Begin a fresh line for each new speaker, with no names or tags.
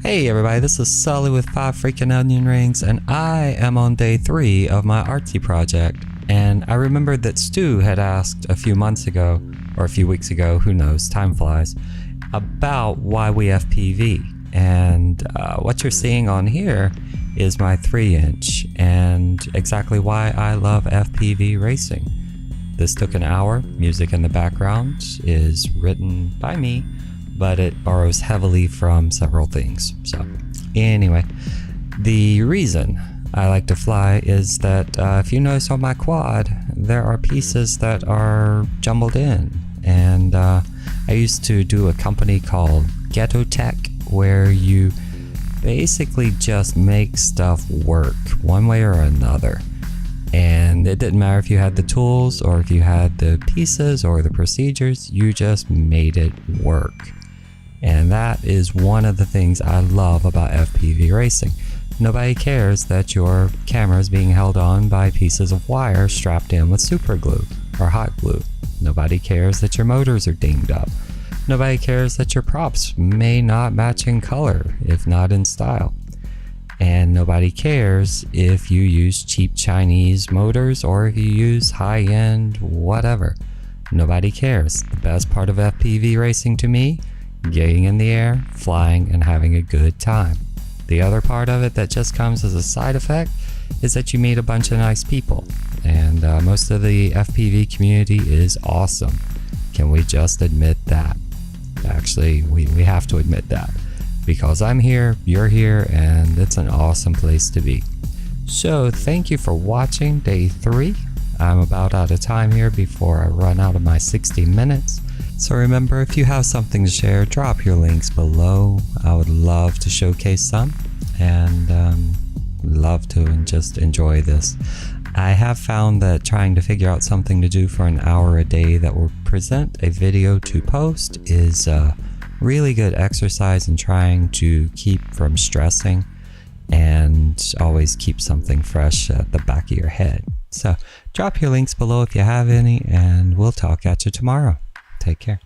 Hey everybody, this is Sully with 5 freaking onion rings, and I am on day 3 of my artsy project. And I remembered that Stu had asked a few months ago, or a few weeks ago, who knows, time flies, about why we FPV. And what you're seeing on here is my 3-inch, and exactly why I love FPV racing. This took an hour. Music in the background is written by me, but it borrows heavily from several things. So anyway, the reason I like to fly is that if you notice on my quad, there are pieces that are jumbled in. And I used to do a company called Ghetto Tech, where you basically just make stuff work one way or another. And it didn't matter if you had the tools or if you had the pieces or the procedures, you just made it work. And that is one of the things I love about FPV racing. Nobody cares that your camera is being held on by pieces of wire strapped in with super glue or hot glue. Nobody cares that your motors are dinged up. Nobody cares that your props may not match in color, if not in style. And nobody cares if you use cheap Chinese motors or if you use high-end whatever. Nobody cares. The best part of FPV racing to me, getting in the air, flying, and having a good time. The other part of it that just comes as a side effect is that you meet a bunch of nice people. And most of the FPV community is awesome. Can we just admit that? Actually, we have to admit that. Because I'm here, you're here, and it's an awesome place to be. So thank you for watching day 3. I'm about out of time here before I run out of my 60 minutes. So remember, if you have something to share, drop your links below. I would love to showcase some and love to just enjoy this. I have found that trying to figure out something to do for an hour a day that will present a video to post is really good exercise in trying to keep from stressing and always keep something fresh at the back of your head. So drop your links below if you have any, and we'll talk at you tomorrow. Take care.